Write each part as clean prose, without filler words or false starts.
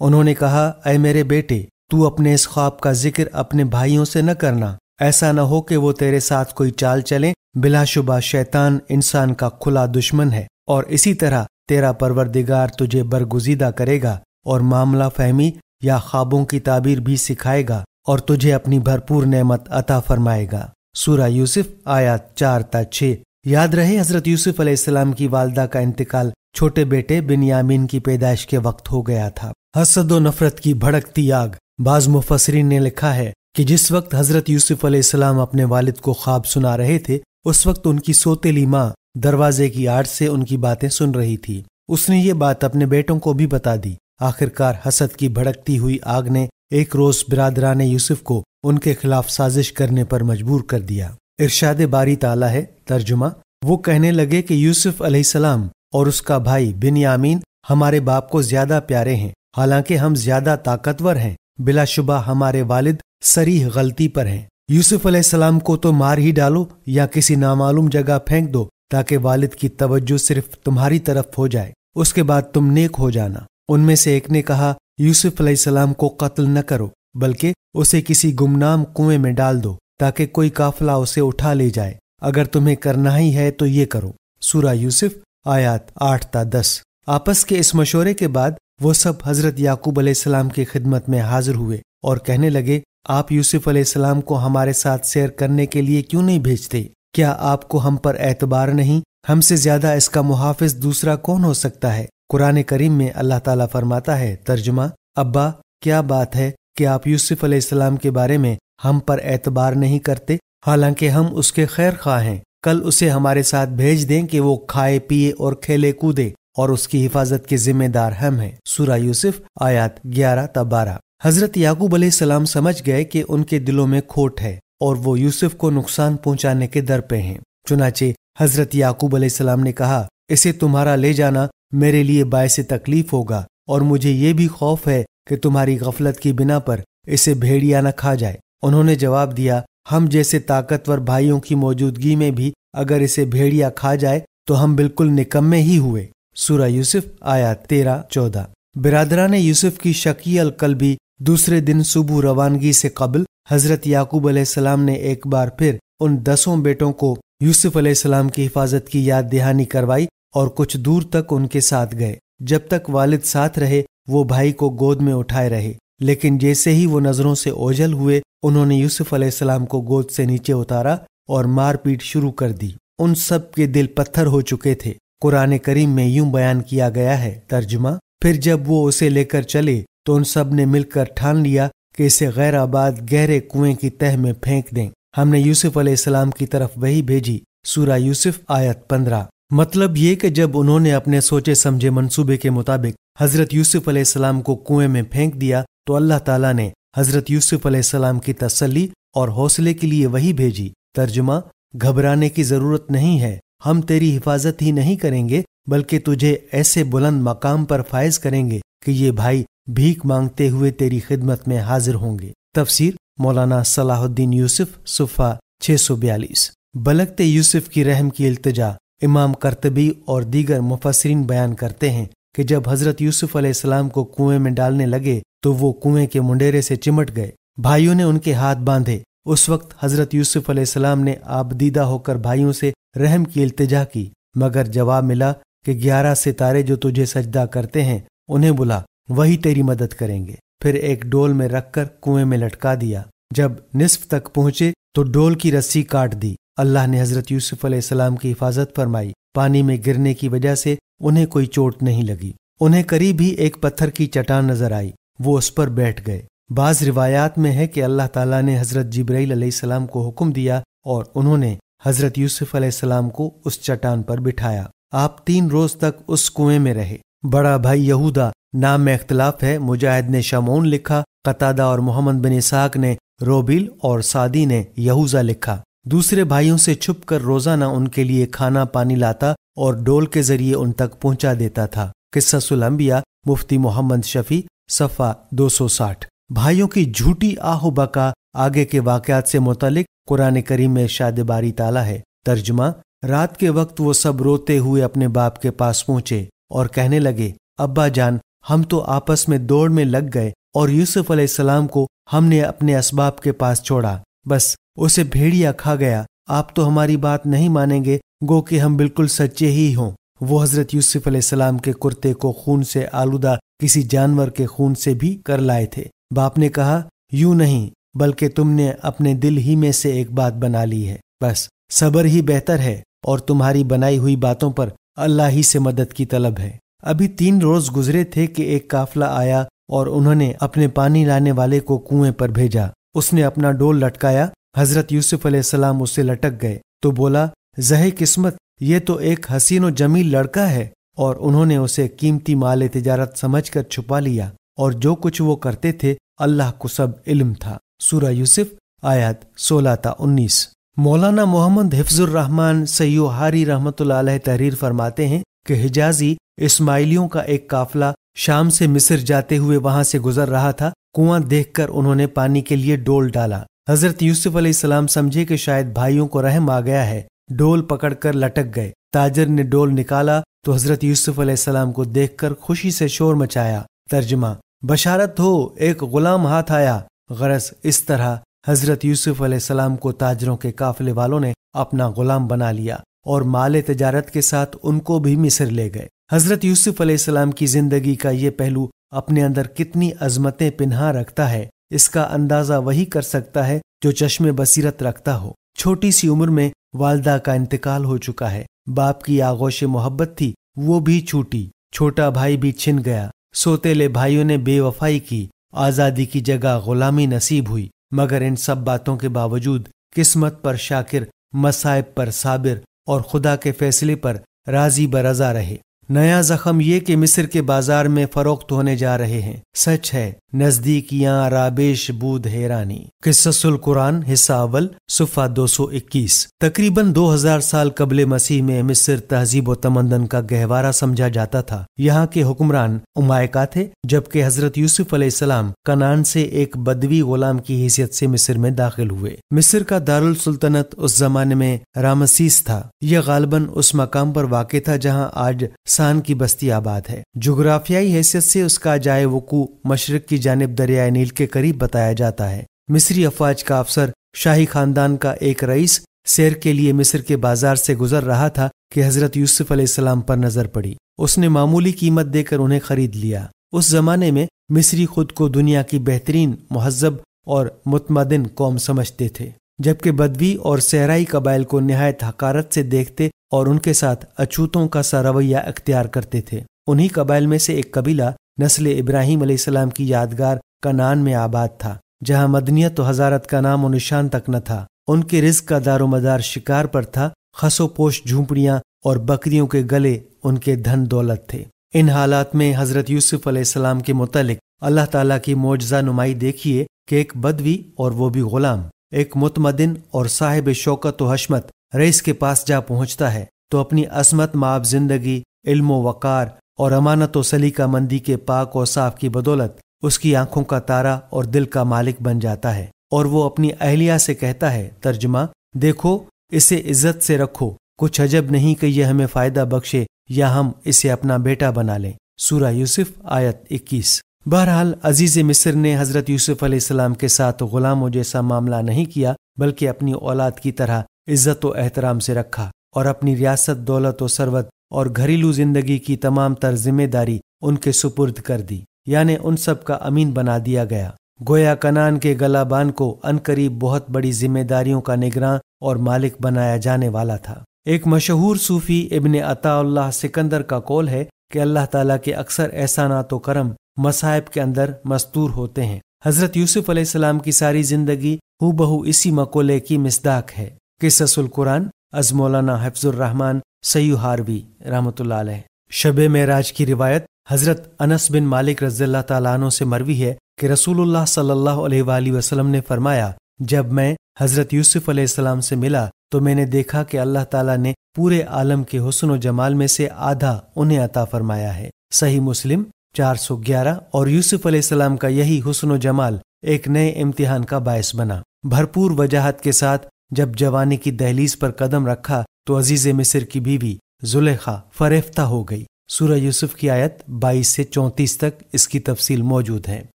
انہوں نے کہا اے میرے بیٹے تو اپنے اس خواب کا ذکر اپنے بھائیوں سے نہ کرنا، ایسا نہ ہو کہ وہ تیرے ساتھ کوئی چال چلیں، بلا شبہ شیطان انسان کا کھلا دشمن ہے، اور اسی طرح تیرا پروردگار تجھے برگزیدہ کرے گا اور معاملہ فہمی یا خوابوں کی تعبیر بھی سکھائے گا اور تجھے اپنی بھرپور نعمت عطا فرمائے گا۔ سورہ یوسف آیات 4 تا 6۔ یاد رہے حضرت یوسف علیہ السلام کی والدہ کا انتقال چھوٹے بیٹے بنیامین کی پیدائش کے وقت ہو گیا تھا۔ حسد و نفرت کی بھڑکتی آگ۔ بعض مفسرین نے لکھا ہے کہ جس وقت حضرت یوسف علیہ السلام اپنے والد کو خواب سنا رہے تھے، اس وقت ان کی سوتیلی ماں دروازے کی آڑ سے ان کی باتیں سن رہی تھی۔ اس نے یہ بات اپنے بیٹوں کو بھی بتا دی۔ آخرکار حسد کی بھڑکتی ہوئی آگ نے ایک روز برادران یوسف کو ان کے خلاف سازش کرنے پر مجبور کر دیا۔ ارشاد باری تعالیٰ ہے، ترجمہ، وہ کہنے لگے کہ یوسف علیہ السلام اور اس کا بھائی بنیامین ہمارے باپ کو زیادہ پیارے ہیں، حالانکہ ہم زیادہ طاقتور ہیں۔ بلا شبہ ہمارے والد صریح غلطی پر ہیں۔ یوسف علیہ السلام کو تو مار ہی ڈالو یا کسی نامعلوم جگہ پھینک دو تاکہ والد کی توجہ صرف تمہاری طرف ہو جائے، اس کے بعد تم نیک ہو جانا۔ ان میں سے ایک نے کہا یوسف علیہ السلام کو قتل نہ کرو، بلکہ اسے کسی گمنام کنویں میں ڈال دو تاکہ کوئی قافلہ اسے اٹھا لے جائے۔ اگر تمہیں کرنا ہی ہے تو یہ کرو۔ سورہ یوسف آیات 8 تا 10۔ آپس کے اس مشورے کے بعد وہ سب حضرت یعقوب علیہ السلام کی خدمت میں حاضر ہوئے اور کہنے لگے آپ یوسف علیہ السلام کو ہمارے ساتھ سیر کرنے کے لیے کیوں نہیں بھیجتے؟ کیا آپ کو ہم پر اعتبار نہیں؟ ہم سے زیادہ اس کا محافظ دوسرا کون ہو سکتا ہے؟ قرآن کریم میں اللہ تعالیٰ فرماتا ہے، ترجمہ، ابا کیا بات ہے کہ آپ یوسف علیہ السلام کے بارے میں ہم پر اعتبار نہیں کرتے، حالانکہ ہم اس کے خیر خواہ ہیں۔ کل اسے ہمارے ساتھ بھیج دیں کہ وہ کھائے پیے اور کھیلے کودے، اور اس کی حفاظت کے ذمہ دار ہم ہیں۔ سورہ یوسف آیات 11 تا 12۔ حضرت یعقوب علیہ السلام سمجھ گئے کہ ان کے دلوں میں کھوٹ ہے اور وہ یوسف کو نقصان پہنچانے کے در پہ ہیں۔ چنانچہ حضرت یعقوب علیہ السلام نے کہا اسے تمہارا لے جانا میرے لیے باعث تکلیف ہوگا، اور مجھے یہ بھی خوف ہے کہ تمہاری غفلت کی بنا پر اسے بھیڑیا نہ کھا جائے۔ انہوں نے جواب دیا ہم جیسے طاقتور بھائیوں کی موجودگی میں بھی اگر اسے بھیڑیا کھا جائے تو ہم بالکل نکمے ہی ہوئے۔ سورہ یوسف آیات 13-14۔ برادران یوسف کی شقی القلبی دوسرے دن صبح روانگی سے قبل حضرت یعقوب علیہ السلام نے ایک بار پھر ان 10 بیٹوں کو یوسف علیہ السلام کی حفاظت کی یاد دہانی کروائی اور کچھ دور تک ان کے ساتھ گئے۔ جب تک والد ساتھ رہے وہ بھائی کو گود میں اٹھائے رہے، لیکن جیسے ہی وہ نظروں سے اوجھل ہوئے انہوں نے یوسف علیہ السلام کو گود سے نیچے اتارا اور مار پیٹ شروع کر دی۔ ان سب کے دل پتھر ہو چکے تھے۔ قرآن کریم میں یوں بیان کیا گیا ہے، ترجمہ، پھر جب وہ اسے لے کر چلے تو ان سب نے مل کر ٹھان لیا کہ اسے غیر آباد گہرے کنویں کی تہ میں پھینک دیں۔ ہم نے یوسف علیہ السلام کی طرف وحی بھیجی۔ سورہ یوسف آیت 15۔ مطلب یہ کہ جب انہوں نے اپنے سوچے سمجھے منصوبے کے مطابق حضرت یوسف علیہ السلام کو کنویں میں پھینک دیا تو اللہ تعالیٰ نے حضرت یوسف علیہ السلام کی تسلی اور حوصلے کے لیے وحی بھیجی۔ ترجمہ، گھبرانے کی ضرورت نہیں ہے، ہم تیری حفاظت ہی نہیں کریں گے بلکہ تجھے ایسے بلند مقام پر فائز کریں گے کہ یہ بھائی بھیک مانگتے ہوئے تیری خدمت میں حاضر ہوں گے۔ تفسیر مولانا صلاح الدین یوسف، صفحہ 642۔ بلغت یوسف کی رحم کی التجا۔ امام قرطبی اور دیگر مفسرین بیان کرتے ہیں کہ جب حضرت یوسف علیہ السلام کو کنویں میں ڈالنے لگے تو وہ کنویں کے منڈیرے سے چمٹ گئے۔ بھائیوں نے ان کے ہاتھ باندھے۔ اس وقت حضرت یوسف علیہ السلام نے آبدیدہ ہو کر بھائیوں سے رحم کی التجا کی، مگر جواب ملا کہ 11 ستارے جو تجھے سجدہ کرتے ہیں انہیں بلا، وہی تیری مدد کریں گے۔ پھر ایک ڈول میں رکھ کر کنویں میں لٹکا دیا۔ جب نصف تک پہنچے تو ڈول کی رسی کاٹ دی۔ اللہ نے حضرت یوسف علیہ السلام کی حفاظت فرمائی۔ پانی میں گرنے کی وجہ سے انہیں کوئی چوٹ نہیں لگی۔ انہیں قریب ہی ایک پتھر کی چٹان نظر آئی، وہ اس پر بیٹھ گئے۔ بعض روایات میں ہے کہ اللہ تعالیٰ نے حضرت جبرائیل علیہ السلام کو حکم دیا اور انہوں نے حضرت یوسف علیہ السلام کو اس چٹان پر بٹھایا۔ آپ 3 روز تک اس کنویں میں رہے۔ بڑا بھائی یہودا، نام میں اختلاف ہے، مجاہد نے شمعون لکھا، قتادہ اور محمد بن اسحاق نے روبیل اور سعدی نے یہوذا لکھا۔ دوسرے بھائیوں سے چھپ کر روزانہ ان کے لیے کھانا پانی لاتا اور ڈول کے ذریعے ان تک پہنچا دیتا تھا۔ قصص الانبیاء، مفتی محمد شفیع، صفحہ 260۔ بھائیوں کی جھوٹی آہ و بکا۔ آگے کے واقعات سے متعلق قرآن کریم میں ارشاد باری تعالیٰ ہے، ترجمہ، رات کے وقت وہ سب روتے ہوئے اپنے باپ کے پاس پہنچے اور کہنے لگے ابا جان ہم تو آپس میں دوڑ میں لگ گئے اور یوسف علیہ السلام کو ہم نے اپنے اسباب کے پاس چھوڑا، بس اسے بھیڑیا کھا گیا۔ آپ تو ہماری بات نہیں مانیں گے، گو کہ ہم بالکل سچے ہی ہوں۔ وہ حضرت یوسف علیہ السلام کے کرتے کو خون سے آلودہ کسی جانور کے خون سے بھی کر لائے تھے۔ باپ نے کہا، یوں نہیں، بلکہ تم نے اپنے دل ہی میں سے ایک بات بنا لی ہے، بس صبر ہی بہتر ہے، اور تمہاری بنائی ہوئی باتوں پر اللہ ہی سے مدد کی طلب ہے۔ ابھی 3 روز گزرے تھے کہ ایک قافلہ آیا اور انہوں نے اپنے پانی لانے والے کو کنویں پر بھیجا۔ اس نے اپنا ڈول لٹکایا، حضرت یوسف علیہ السلام اس سے لٹک گئے تو بولا، زہے قسمت، یہ تو ایک حسین و جمیل لڑکا ہے، اور انہوں نے اسے قیمتی مال تجارت سمجھ کر چھپا لیا، اور جو کچھ وہ کرتے تھے اللہ کو سب علم تھا۔ سورہ یوسف آیات 16 تا 19۔ مولانا محمد حفظ الرحمن سیوہاری رحمۃ اللہ علیہ تحریر فرماتے ہیں کہ حجازی اسماعیلیوں کا ایک قافلہ شام سے مصر جاتے ہوئے وہاں سے گزر رہا تھا۔ کنواں دیکھ کر انہوں نے پانی کے لیے ڈول ڈالا۔ حضرت یوسف علیہ السلام سمجھے کہ شاید بھائیوں کو رحم آ گیا ہے، ڈول پکڑ کر لٹک گئے۔ تاجر نے ڈول نکالا تو حضرت یوسف علیہ السلام کو دیکھ کر خوشی سے شور مچایا۔ ترجمہ، بشارت ہو، ایک غلام ہاتھ آیا۔ غرض اس طرح حضرت یوسف علیہ السلام کو تاجروں کے قافلے والوں نے اپنا غلام بنا لیا اور مال تجارت کے ساتھ ان کو بھی مصر لے گئے۔ حضرت یوسف علیہ السلام کی زندگی کا یہ پہلو اپنے اندر کتنی عظمتیں پنہاں رکھتا ہے، اس کا اندازہ وہی کر سکتا ہے جو چشم بصیرت رکھتا ہو۔ چھوٹی سی عمر میں والدہ کا انتقال ہو چکا ہے، باپ کی آغوش محبت تھی، وہ بھی چھوٹی، چھوٹا بھائی بھی چھن گیا، سوتیلے بھائیوں نے بے وفائی کی، آزادی کی جگہ غلامی نصیب ہوئی، مگر ان سب باتوں کے باوجود قسمت پر شاکر، مصائب پر صابر اور خدا کے فیصلے پر راضی برضا رہے۔ نیا زخم یہ کہ مصر کے بازار میں فروخت ہونے جا رہے ہیں۔ سچ ہے، نزدیکیاں رابیش بود حیرانی۔ قصص القرآن حصہ اول صفحہ 221۔ تقریباً 2000 سال قبل مسیح میں مصر تہذیب و تمدن کا گہوارہ سمجھا جاتا تھا۔ یہاں کے حکمران امائکا تھے، جبکہ حضرت یوسف علیہ السلام کنعان سے ایک بدوی غلام کی حیثیت سے مصر میں داخل ہوئے۔ مصر کا دارالسلطنت اس زمانے میں رامسیس تھا۔ یہ غالباً اس مقام پر واقع تھا جہاں آج سان کی بستی آباد ہے۔ جغرافیائی حیثیت سے اس کا جائے وقوع مشرق کی جانب دریائے نیل کے قریب بتایا جاتا ہے۔ مصری افواج کا افسر، شاہی خاندان کا ایک رئیس، سیر کے لیے مصر کے بازار سے گزر رہا تھا کہ حضرت یوسف علیہ السلام پر نظر پڑی۔ اس نے معمولی قیمت دے کر انہیں خرید لیا۔ اس زمانے میں مصری خود کو دنیا کی بہترین، مہذب اور متمدن قوم سمجھتے تھے، جبکہ بدوی اور صحرائی قبائل کو نہایت حقارت سے دیکھتے اور ان کے ساتھ اچھوتوں کا سا رویہ اختیار کرتے تھے۔ انہی قبائل میں سے ایک قبیلہ نسل ابراہیم علیہ السلام کی یادگار کنعان میں آباد تھا، جہاں مدنیت و حضارت کا نام و نشان تک نہ تھا۔ ان کے رزق کا دار و مدار شکار پر تھا، خس و پوش جھونپڑیاں اور بکریوں کے گلے ان کے دھن دولت تھے۔ ان حالات میں حضرت یوسف علیہ السلام کے متعلق اللہ تعالیٰ کی معجزہ نمائی دیکھیے کہ ایک بدوی، اور وہ بھی غلام، ایک متمدن اور صاحب شوکت و حشمت رئیس کے پاس جا پہنچتا ہے تو اپنی عصمت مآب زندگی، علم و وقار اور امانت و سلیقہ مندی کے پاک و صاف کی بدولت اس کی آنکھوں کا تارا اور دل کا مالک بن جاتا ہے، اور وہ اپنی اہلیہ سے کہتا ہے، ترجمہ، دیکھو اسے عزت سے رکھو، کچھ عجب نہیں کہ یہ ہمیں فائدہ بخشے یا ہم اسے اپنا بیٹا بنا لیں۔ سورہ یوسف آیت 21۔ بہرحال عزیز مصر نے حضرت یوسف علیہ السلام کے ساتھ غلاموں جیسا معاملہ نہیں کیا، بلکہ اپنی اولاد کی طرح عزت و احترام سے رکھا، اور اپنی ریاست، دولت و ثروت اور گھریلو زندگی کی تمام تر ذمہ داری ان کے سپرد کر دی، یعنی ان سب کا امین بنا دیا گیا۔ گویا کنعان کے گلابان کو عنقریب بہت بڑی ذمہ داریوں کا نگراں اور مالک بنایا جانے والا تھا۔ ایک مشہور صوفی ابن عطا اللہ سکندر کا قول ہے کہ اللہ تعالیٰ کے اکثر احسانات و کرم مصائب کے اندر مستور ہوتے ہیں۔ حضرت یوسف علیہ السلام کی ساری زندگی ہو بہو اسی مقولے کی مصداق ہے۔ قصص القرآن از مولانا حفظ الرحمن سیوہاروی رحمۃ اللہ علیہ۔ شب معراج کی روایت حضرت انس بن مالک رضی اللہ تعالیٰ عنہ سے مروی ہے کہ رسول اللہ صلی اللہ علیہ وآلہ وسلم نے فرمایا، جب میں حضرت یوسف علیہ السلام سے ملا تو میں نے دیکھا کہ اللہ تعالیٰ نے پورے عالم کے حسن و جمال میں سے آدھا انہیں عطا فرمایا ہے۔ صحیح مسلم 411۔ اور یوسف علیہ السلام کا یہی حسن و جمال ایک نئے امتحان کا باعث بنا۔ بھرپور وجاہت کے ساتھ جب جوانی کی دہلیز پر قدم رکھا تو عزیز مصر کی بیوی زلیخا فریفتہ ہو گئی۔ سورہ یوسف کی آیت 22 سے 34 تک اس کی تفصیل موجود ہے۔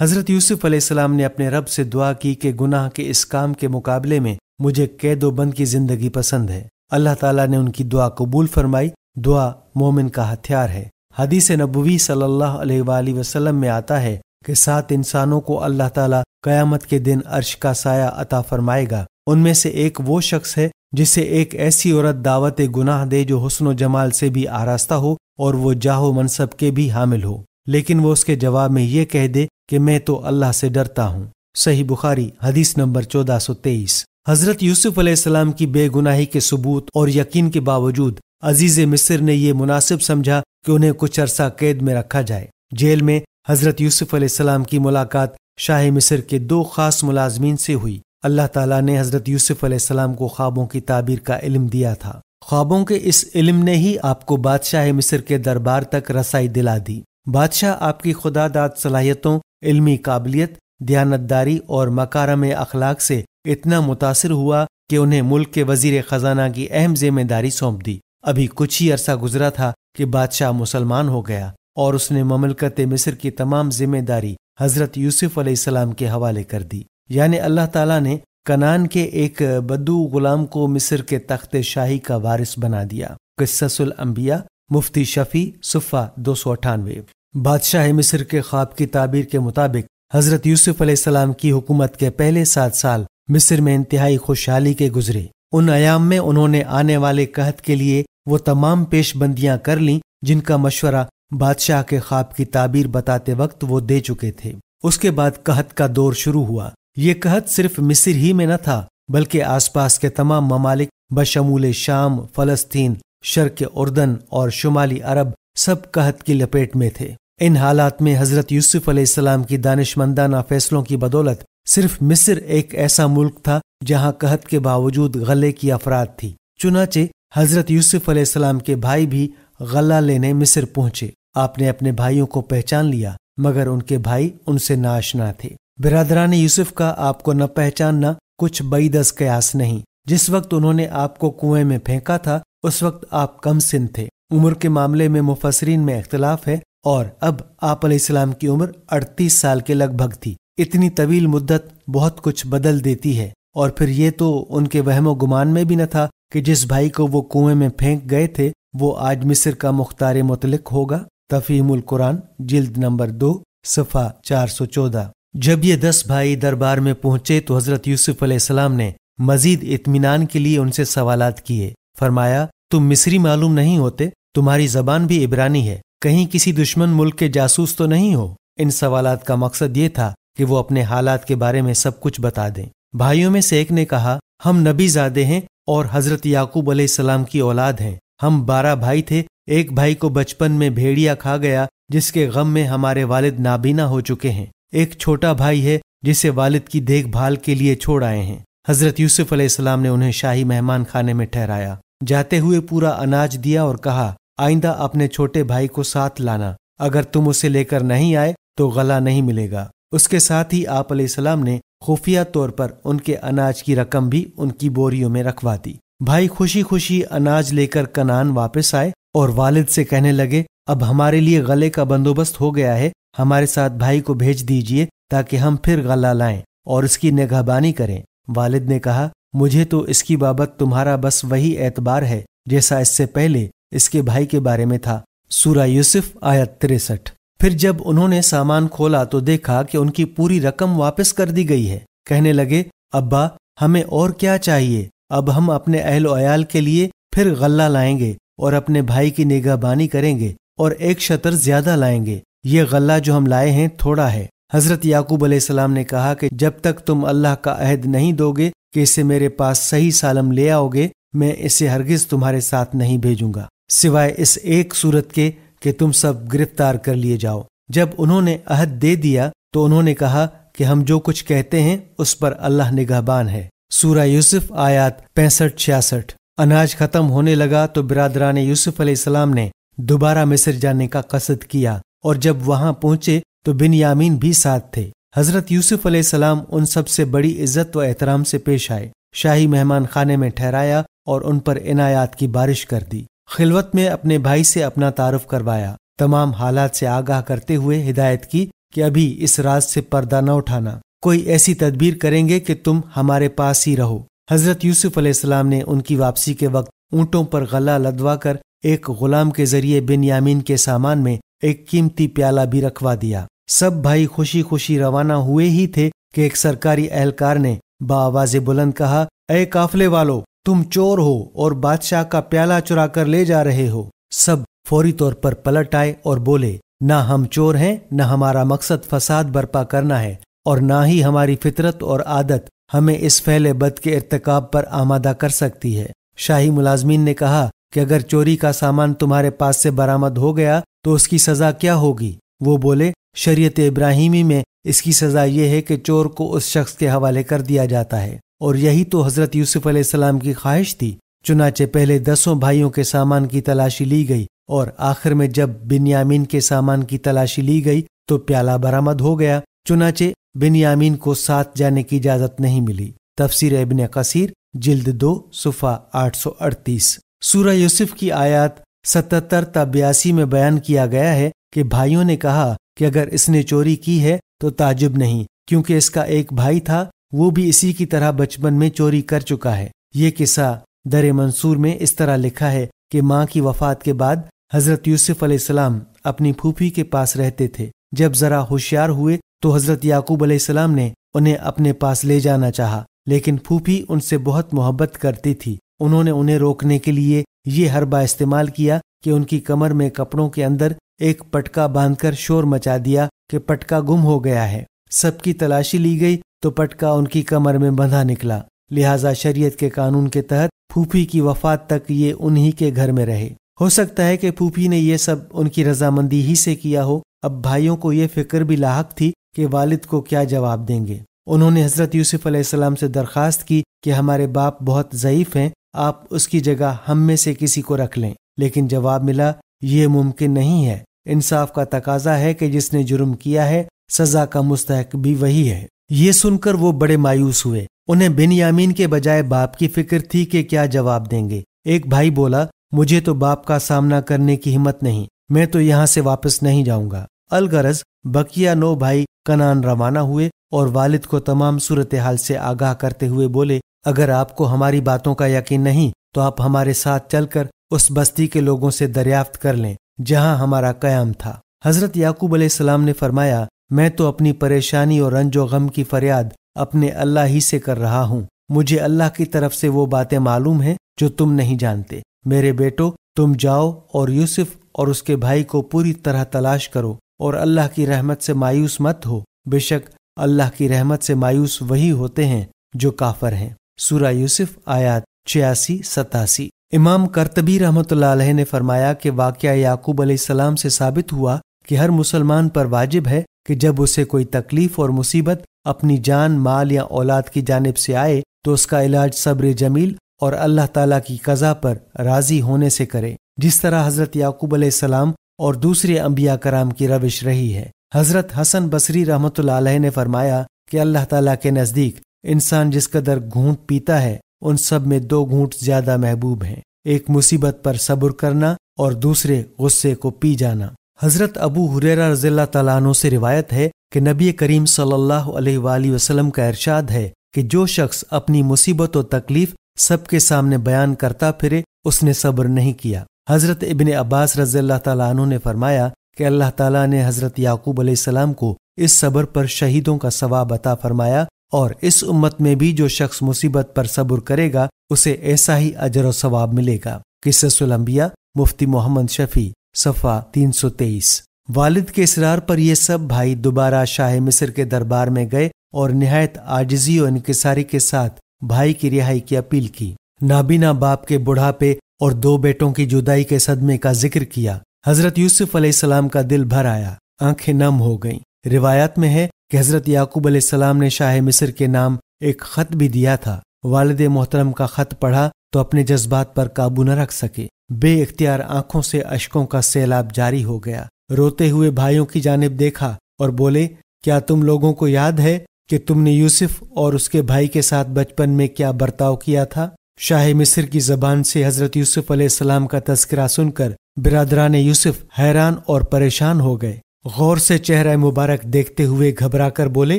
حضرت یوسف علیہ السلام نے اپنے رب سے دعا کی کہ گناہ کے اس کام کے مقابلے میں مجھے قید و بند کی زندگی پسند ہے۔ اللہ تعالیٰ نے ان کی دعا قبول فرمائی۔ دعا مومن کا ہتھیار ہے۔ حدیث نبوی صلی اللہ علیہ وآلہ وسلم میں آتا ہے کہ 7 انسانوں کو اللہ تعالیٰ قیامت کے دن عرش کا سایہ عطا فرمائے گا۔ ان میں سے ایک وہ شخص ہے جسے ایک ایسی عورت دعوت گناہ دے جو حسن و جمال سے بھی آراستہ ہو اور وہ جاہ و منصب کے بھی حامل ہو، لیکن وہ اس کے جواب میں یہ کہہ دے کہ میں تو اللہ سے ڈرتا ہوں۔ صحیح بخاری حدیث نمبر 1423۔ حضرت یوسف علیہ السلام کی بے گناہی کے ثبوت اور یقین کے باوجود عزیز مصر نے یہ مناسب سمجھا کہ انہیں کچھ عرصہ قید میں رکھا جائے۔ جیل میں حضرت یوسف علیہ السلام کی ملاقات شاہ مصر کے 2 خاص ملازمین سے ہوئی۔ اللہ تعالیٰ نے حضرت یوسف علیہ السلام کو خوابوں کی تعبیر کا علم دیا تھا۔ خوابوں کے اس علم نے ہی آپ کو بادشاہ مصر کے دربار تک رسائی دلا دی۔ بادشاہ آپ کی خدا داد صلاحیتوں، علمی قابلیت، دیانتداری اور مکارم اخلاق سے اتنا متاثر ہوا کہ انہیں ملک کے وزیر خزانہ کی اہم ذمہ داری سونپ دی۔ ابھی کچھ ہی عرصہ گزرا تھا کہ بادشاہ مسلمان ہو گیا اور اس نے مملکت مصر کی تمام ذمہ داری حضرت یوسف علیہ السلام کے حوالے کر دی۔ یعنی اللہ تعالیٰ نے کنعان کے ایک بدو غلام کو مصر کے تخت شاہی کا وارث بنا دیا۔ قصص الانبیاء مفتی شفیع صفحہ 298۔ بادشاہ مصر کے خواب کی تعبیر کے مطابق حضرت یوسف علیہ السلام کی حکومت کے پہلے 7 سال مصر میں انتہائی خوشحالی کے گزرے۔ ان ایام میں انہوں نے آنے والے قحط کے لیے وہ تمام پیش بندیاں کر لیں جن کا مشورہ بادشاہ کے خواب کی تعبیر بتاتے وقت وہ دے چکے تھے۔ اس کے بعد قحط کا دور شروع ہوا۔ یہ قحط صرف مصر ہی میں نہ تھا بلکہ آس پاس کے تمام ممالک بشمول شام، فلسطین، شرق اردن اور شمالی عرب سب قحط کی لپیٹ میں تھے۔ ان حالات میں حضرت یوسف علیہ السلام کی دانشمندانہ فیصلوں کی بدولت صرف مصر ایک ایسا ملک تھا جہاں قحط کے باوجود غلے کی افراد تھی۔ چنانچہ حضرت یوسف علیہ السلام کے بھائی بھی غلہ لینے مصر پہنچے۔ آپ نے اپنے بھائیوں کو پہچان لیا مگر ان کے بھائی ان سے ناآشنا تھے۔ برادران یوسف کا آپ کو نہ پہچاننا کچھ بعید از قیاس نہیں۔ جس وقت انہوں نے آپ کو کنویں میں پھینکا تھا اس وقت آپ کم سن تھے۔ عمر کے معاملے میں مفسرین میں اختلاف ہے اور اب آپ علیہ السلام کی عمر 38 سال کے لگ بھگ تھی۔ اتنی طویل مدت بہت کچھ بدل دیتی ہے، اور پھر یہ تو ان کے وہم و گمان میں بھی نہ تھا کہ جس بھائی کو وہ کنویں میں پھینک گئے تھے وہ آج مصر کا مختار مطلق ہوگا۔ تفہیم القرآن جلد نمبر 2 صفحہ 414۔ جب یہ 10 بھائی دربار میں پہنچے تو حضرت یوسف علیہ السلام نے مزید اطمینان کے لیے ان سے سوالات کیے۔ فرمایا، تم مصری معلوم نہیں ہوتے، تمہاری زبان بھی عبرانی ہے، کہیں کسی دشمن ملک کے جاسوس تو نہیں ہو؟ ان سوالات کا مقصد یہ تھا کہ وہ اپنے حالات کے بارے میں سب کچھ بتا دیں۔ بھائیوں میں سے ایک نے کہا، ہم نبی زادے ہیں اور حضرت یعقوب علیہ السلام کی اولاد ہیں۔ ہم 12 بھائی تھے، ایک بھائی کو بچپن میں بھیڑیا کھا گیا جس کے غم میں ہمارے والد نابینا ہو چکے ہیں۔ ایک چھوٹا بھائی ہے جسے والد کی دیکھ بھال کے لیے چھوڑ آئے ہیں۔ حضرت یوسف علیہ السلام نے انہیں شاہی مہمان خانے میں ٹھہرایا، جاتے ہوئے پورا اناج دیا اور کہا، آئندہ اپنے چھوٹے بھائی کو ساتھ لانا، اگر تم اسے لے کر نہیں آئے تو غلہ نہیں ملے گا۔ اس کے ساتھ ہی آپ علیہ السلام نے خفیہ طور پر ان کے اناج کی رقم بھی ان کی بوریوں میں رکھوا دی۔ بھائی خوشی خوشی اناج لے کر کنعان واپس آئے اور والد سے کہنے لگے، اب ہمارے لیے غلے کا بندوبست ہو گیا ہے، ہمارے ساتھ بھائی کو بھیج دیجئے تاکہ ہم پھر غلہ لائیں اور اس کی نگہبانی کریں۔ والد نے کہا، مجھے تو اس کی بابت تمہارا بس وہی اعتبار ہے جیسا اس سے پہلے اس کے بھائی کے بارے میں تھا۔ سورہ یوسف آیت 63۔ پھر جب انہوں نے سامان کھولا تو دیکھا کہ ان کی پوری رقم واپس کر دی گئی ہے۔ کہنے لگے، ابا ہمیں اور کیا چاہیے؟ اب ہم اپنے اہل و عیال کے لیے پھر غلہ لائیں گے اور اپنے بھائی کی نگہبانی کریں گے اور 1 شطر زیادہ لائیں گے۔ یہ غلہ جو ہم لائے ہیں تھوڑا ہے۔ حضرت یعقوب علیہ السلام نے کہا کہ جب تک تم اللہ کا عہد نہیں دو گے کہ اسے میرے پاس صحیح سالم لے آؤ گے، میں اسے ہرگز تمہارے ساتھ نہیں بھیجوں گا، سوائے اس ایک صورت کے کہ تم سب گرفتار کر لیے جاؤ۔ جب انہوں نے عہد دے دیا تو انہوں نے کہا کہ ہم جو کچھ کہتے ہیں اس پر اللہ نگہبان ہے۔ سورہ یوسف آیات 65-66۔ اناج ختم ہونے لگا تو برادران یوسف علیہ السلام نے دوبارہ مصر جانے کا قصد کیا، اور جب وہاں پہنچے تو بنیامین بھی ساتھ تھے۔ حضرت یوسف علیہ السلام ان سب سے بڑی عزت و احترام سے پیش آئے، شاہی مہمان خانے میں ٹھہرایا اور ان پر عنایات کی بارش کر دی۔ خلوت میں اپنے بھائی سے اپنا تعارف کروایا، تمام حالات سے آگاہ کرتے ہوئے ہدایت کی کہ ابھی اس راز سے پردہ نہ اٹھانا، کوئی ایسی تدبیر کریں گے کہ تم ہمارے پاس ہی رہو۔ حضرت یوسف علیہ السلام نے ان کی واپسی کے وقت اونٹوں پر غلہ لدوا کر ایک غلام کے ذریعے بنیامین کے سامان میں ایک قیمتی پیالہ بھی رکھوا دیا۔ سب بھائی خوشی خوشی روانہ ہوئے ہی تھے کہ ایک سرکاری اہلکار نے بآواز بلند کہا، اے قافلے والو، تم چور ہو اور بادشاہ کا پیالہ چرا کر لے جا رہے ہو۔ سب فوری طور پر پلٹ آئے اور بولے، نہ ہم چور ہیں، نہ ہمارا مقصد فساد برپا کرنا ہے، اور نہ ہی ہماری فطرت اور عادت ہمیں اس فعل بد کے ارتکاب پر آمادہ کر سکتی ہے۔ شاہی ملازمین نے کہا کہ اگر چوری کا سامان تمہارے پاس سے برآمد ہو گیا تو اس کی سزا کیا ہوگی؟ وہ بولے، شریعت ابراہیمی میں اس کی سزا یہ ہے کہ چور کو اس شخص کے حوالے کر دیا جاتا ہے، اور یہی تو حضرت یوسف علیہ السلام کی خواہش تھی۔ چنانچہ پہلے 10 بھائیوں کے سامان کی تلاشی لی گئی، اور آخر میں جب بنیامین کے سامان کی تلاشی لی گئی تو پیالہ برآمد ہو گیا۔ چنانچہ بنیامین کو ساتھ جانے کی اجازت نہیں ملی۔ تفسیر ابن کثیر جلد 2 صفحہ 838۔ سورہ یوسف کی آیات 77 تا 82 میں بیان کیا گیا ہے کہ بھائیوں نے کہا کہ اگر اس نے چوری کی ہے تو تعجب نہیں، کیونکہ اس کا ایک بھائی تھا، وہ بھی اسی کی طرح بچپن میں چوری کر چکا ہے۔ یہ قصہ در منصور میں اس طرح لکھا ہے کہ ماں کی وفات کے بعد حضرت یوسف علیہ السلام اپنی پھوپھی کے پاس رہتے تھے۔ جب ذرا ہوشیار ہوئے تو حضرت یعقوب علیہ السلام نے انہیں اپنے پاس لے جانا چاہا، لیکن پھوپھی ان سے بہت محبت کرتی تھی۔ انہوں نے انہیں روکنے کے لیے یہ حربہ استعمال کیا کہ ان کی کمر میں کپڑوں کے اندر ایک پٹکا باندھ کر شور مچا دیا کہ پٹکا گم ہو گیا ہے۔ سب کی تلاشی لی گئی تو پٹکا ان کی کمر میں بندھا نکلا، لہٰذا شریعت کے قانون کے تحت پھوپھی کی وفات تک یہ انہی کے گھر میں رہے۔ ہو سکتا ہے کہ پھوپھی نے یہ سب ان کی رضامندی ہی سے کیا ہو۔ اب بھائیوں کو یہ فکر بھی لاحق تھی کہ والد کو کیا جواب دیں گے۔ انہوں نے حضرت یوسف علیہ السلام سے درخواست کی کہ ہمارے باپ بہت ضعیف ہیں، آپ اس کی جگہ ہم میں سے کسی کو رکھ لیں، لیکن جواب ملا، یہ ممکن نہیں ہے۔ انصاف کا تقاضا ہے کہ جس نے جرم کیا ہے سزا کا مستحق بھی وہی ہے۔ یہ سن کر وہ بڑے مایوس ہوئے۔ انہیں بنیامین کے بجائے باپ کی فکر تھی کہ کیا جواب دیں گے۔ ایک بھائی بولا، مجھے تو باپ کا سامنا کرنے کی ہمت نہیں، میں تو یہاں سے واپس نہیں جاؤں گا۔ الغرض بقیہ 9 بھائی کنعان روانہ ہوئے اور والد کو تمام صورتحال سے آگاہ کرتے ہوئے بولے، اگر آپ کو ہماری باتوں کا یقین نہیں تو آپ ہمارے ساتھ چل کر اس بستی کے لوگوں سے دریافت کر لیں جہاں ہمارا قیام تھا۔ حضرت یعقوب علیہ السلام نے فرمایا، میں تو اپنی پریشانی اور رنج و غم کی فریاد اپنے اللہ ہی سے کر رہا ہوں۔ مجھے اللہ کی طرف سے وہ باتیں معلوم ہیں جو تم نہیں جانتے۔ میرے بیٹو، تم جاؤ اور یوسف اور اس کے بھائی کو پوری طرح تلاش کرو، اور اللہ کی رحمت سے مایوس مت ہو، بے شک اللہ کی رحمت سے مایوس وہی ہوتے ہیں جو کافر ہیں۔ سورہ یوسف آیات 86-87۔ امام قرطبی رحمۃ اللہ علیہ نے فرمایا کہ واقعہ یعقوب علیہ السلام سے ثابت ہوا کہ ہر مسلمان پر واجب ہے کہ جب اسے کوئی تکلیف اور مصیبت اپنی جان، مال یا اولاد کی جانب سے آئے تو اس کا علاج صبر جمیل اور اللہ تعالیٰ کی قضا پر راضی ہونے سے کرے، جس طرح حضرت یعقوب علیہ السلام اور دوسرے انبیاء کرام کی روش رہی ہے۔ حضرت حسن بصری رحمۃ اللہ علیہ نے فرمایا کہ اللہ تعالیٰ کے نزدیک انسان جس قدر گھونٹ پیتا ہے ان سب میں 2 گھونٹ زیادہ محبوب ہیں، ایک مصیبت پر صبر کرنا اور دوسرے غصے کو پی جانا۔ حضرت ابو ہریرہ رضی اللہ تعالیٰ عنہ سے روایت ہے کہ نبی کریم صلی اللہ علیہ وآلہ وسلم کا ارشاد ہے کہ جو شخص اپنی مصیبت و تکلیف سب کے سامنے بیان کرتا پھرے اس نے صبر نہیں کیا۔ حضرت ابن عباس رضی اللہ تعالیٰ عنہ نے فرمایا کہ اللہ تعالیٰ نے حضرت یعقوب علیہ السلام کو اس صبر پر شہیدوں کا ثواب عطا فرمایا، اور اس امت میں بھی جو شخص مصیبت پر صبر کرے گا اسے ایسا ہی اجر و ثواب ملے گا۔ قصص الانبیاء مفتی محمد شفیع صفحہ 323۔ والد کے اصرار پر یہ سب بھائی دوبارہ شاہ مصر کے دربار میں گئے اور نہایت عاجزی و انکساری کے ساتھ بھائی کی رہائی کی اپیل کی۔ نابینا باپ کے بڑھاپے اور 2 بیٹوں کی جدائی کے صدمے کا ذکر کیا۔ حضرت یوسف علیہ السلام کا دل بھر آیا، آنکھیں نم ہو گئیں۔ روایات میں ہے کہ حضرت یعقوب علیہ السلام نے شاہ مصر کے نام ایک خط بھی دیا تھا۔ والد محترم کا خط پڑھا تو اپنے جذبات پر قابو نہ رکھ سکے، بے اختیار آنکھوں سے اشکوں کا سیلاب جاری ہو گیا۔ روتے ہوئے بھائیوں کی جانب دیکھا اور بولے، کیا تم لوگوں کو یاد ہے کہ تم نے یوسف اور اس کے بھائی کے ساتھ بچپن میں کیا برتاؤ کیا تھا؟ شاہ مصر کی زبان سے حضرت یوسف علیہ السلام کا تذکرہ سن کر برادران یوسف حیران اور پریشان ہو گئے۔ غور سے چہرہ مبارک دیکھتے ہوئے گھبرا کر بولے،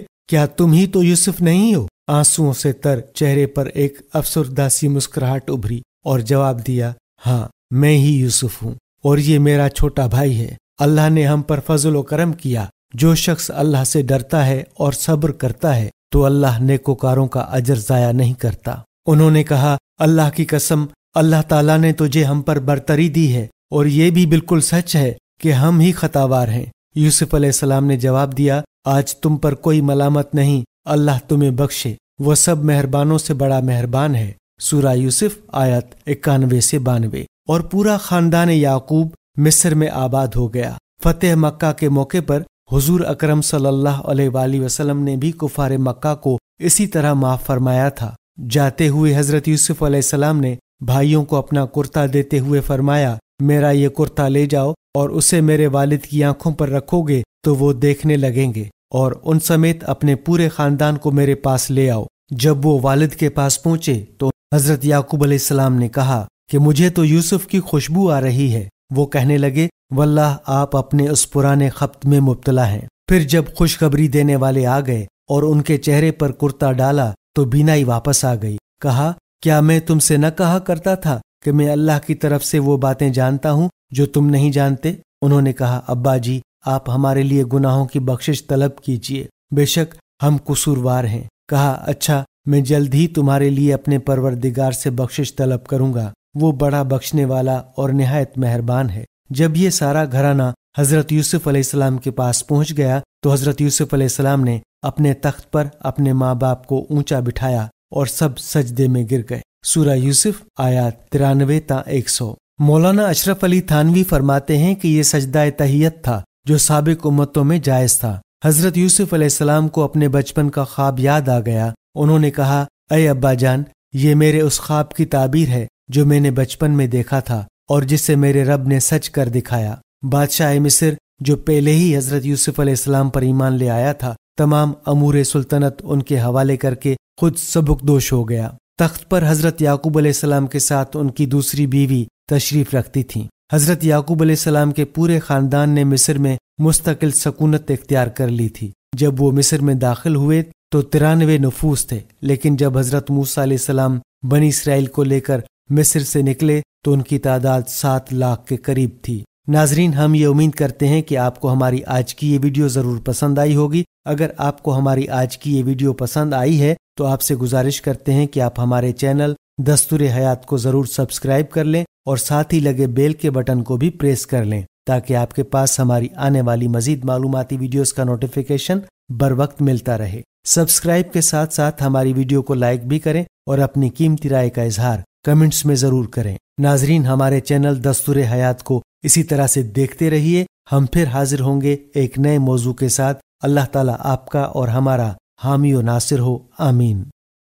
کیا تم ہی تو یوسف نہیں ہو؟ آنسوؤں سے تر چہرے پر ایک افسردہ سی مسکراہٹ ابھری اور جواب دیا، ہاں میں ہی یوسف ہوں، اور یہ میرا چھوٹا بھائی ہے۔ اللہ نے ہم پر فضل و کرم کیا۔ جو شخص اللہ سے ڈرتا ہے اور صبر کرتا ہے تو اللہ نیکوکاروں کا اجر ضائع نہیں کرتا۔ انہوں نے کہا، اللہ کی قسم، اللہ تعالیٰ نے تجھے ہم پر برتری دی ہے، اور یہ بھی بالکل سچ ہے کہ ہم ہی خطاوار ہیں۔ یوسف علیہ السلام نے جواب دیا، آج تم پر کوئی ملامت نہیں، اللہ تمہیں بخشے، وہ سب مہربانوں سے بڑا مہربان ہے۔ سورہ یوسف آیت 91 سے 92۔ اور پورا خاندان یعقوب مصر میں آباد ہو گیا۔ فتح مکہ کے موقع پر حضور اکرم صلی اللہ علیہ وآلہ وسلم نے بھی کفار مکہ کو اسی طرح معاف فرمایا تھا۔ جاتے ہوئے حضرت یوسف علیہ السلام نے بھائیوں کو اپنا کرتا دیتے ہوئے فرمایا، میرا یہ کرتا لے جاؤ اور اسے میرے والد کی آنکھوں پر رکھو گے تو وہ دیکھنے لگیں گے، اور ان سمیت اپنے پورے خاندان کو میرے پاس لے آؤ۔ جب وہ والد کے پاس پہنچے تو حضرت یعقوب علیہ السلام نے کہا کہ مجھے تو یوسف کی خوشبو آ رہی ہے۔ وہ کہنے لگے، واللہ آپ اپنے اس پرانے خبط میں مبتلا ہیں۔ پھر جب خوشخبری دینے والے آ گئے اور ان کے چہرے پر کرتا ڈالا تو بینائی واپس آ گئی۔ کہا، کیا میں تم سے نہ کہا کرتا تھا کہ میں اللہ کی طرف سے وہ باتیں جانتا ہوں جو تم نہیں جانتے؟ انہوں نے کہا، ابا جی، آپ ہمارے لیے گناہوں کی بخشش طلب کیجیے، بے شک ہم قصوروار ہیں۔ کہا، اچھا، میں جلد ہی تمہارے لیے اپنے پروردگار سے بخشش طلب کروں گا، وہ بڑا بخشنے والا اور نہایت مہربان ہے۔ جب یہ سارا گھرانہ حضرت یوسف علیہ السلام کے پاس پہنچ گیا تو حضرت یوسف علیہ السلام نے اپنے تخت پر اپنے ماں باپ کو اونچا بٹھایا اور سب سجدے میں گر گئے۔ سورہ یوسف آیات 93 تا 100۔ مولانا اشرف علی تھانوی فرماتے ہیں کہ یہ سجدہ تحیت تھا جو سابق امتوں میں جائز تھا۔ حضرت یوسف علیہ السلام کو اپنے بچپن کا خواب یاد آ گیا۔ انہوں نے کہا، اے ابا جان، یہ میرے اس خواب کی تعبیر ہے جو میں نے بچپن میں دیکھا تھا اور جسے میرے رب نے سچ کر دکھایا۔ بادشاہ مصر جو پہلے ہی حضرت یوسف علیہ السلام پر ایمان لے آیا تھا، تمام امور سلطنت ان کے حوالے کر کے خود سبکدوش ہو گیا۔ تخت پر حضرت یعقوب علیہ السلام کے ساتھ ان کی دوسری بیوی تشریف رکھتی تھیں۔ حضرت یعقوب علیہ السلام کے پورے خاندان نے مصر میں مستقل سکونت اختیار کر لی تھی۔ جب وہ مصر میں داخل ہوئے تو 93 نفوس تھے، لیکن جب حضرت موسیٰ علیہ السلام بنی اسرائیل کو لے کر مصر سے نکلے تو ان کی تعداد 7 لاکھ کے قریب تھی۔ ناظرین، ہم یہ امید کرتے ہیں کہ آپ کو ہماری آج کی یہ ویڈیو ضرور پسند آئی ہوگی۔ اگر آپ کو ہماری آج کی یہ ویڈیو پسند آئی ہے تو آپ سے گزارش کرتے ہیں کہ آپ ہمارے چینل دستور حیات کو ضرور سبسکرائب کر لیں اور ساتھ ہی لگے بیل کے بٹن کو بھی پریس کر لیں تاکہ آپ کے پاس ہماری آنے والی مزید معلوماتی ویڈیوز کا نوٹیفیکیشن بر وقت ملتا رہے۔ سبسکرائب کے ساتھ ساتھ ہماری ویڈیو کو لائک بھی کریں اور اپنی قیمتی رائے کا اظہار کمنٹس میں ضرور کریں۔ ناظرین، ہمارے چینل دستور حیات کو اسی طرح سے دیکھتے رہیے۔ ہم پھر حاضر ہوں گے ایک نئے موضوع کے ساتھ۔ اللہ تعالیٰ آپ کا اور ہمارا حامی و ناصر ہو، آمین۔